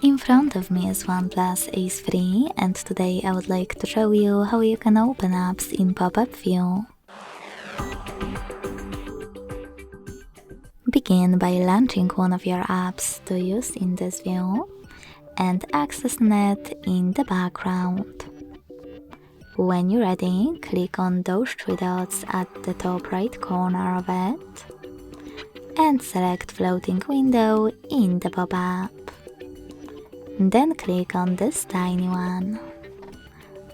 In front of me is OnePlus Ace 3 and today I would like to show you how you can open apps in pop-up view. Begin by launching one of your apps to use in this view and accessing it in the background. When you're ready, click on those three dots at the top right corner of it and select floating window in the pop-up. Then click on this tiny one.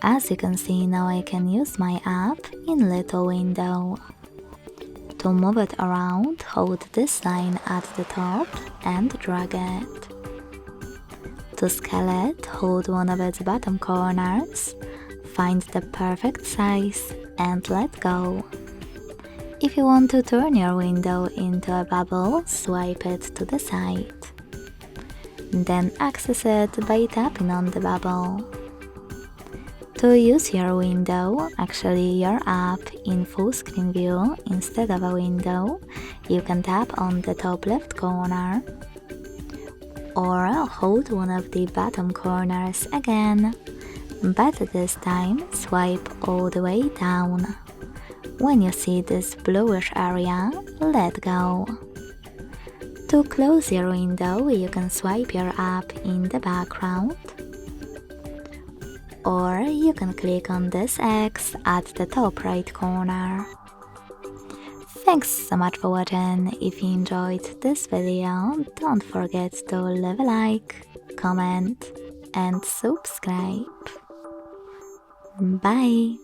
As you can see, now I can use my app in little window. To move it around, hold this line at the top and drag it. To scale it, hold one of its bottom corners, find the perfect size and let go. If you want to turn your window into a bubble, swipe it to the side. Then access it by tapping on the bubble. To use your window, actually your app, in full screen view instead of a window, you can tap on the top left corner or hold one of the bottom corners again, but this time swipe all the way down. When you see this bluish area, let go. To close your window, you can swipe your app in the background, or you can click on this X at the top right corner. Thanks so much for watching. If you enjoyed this video, don't forget to leave a like, comment and subscribe. Bye!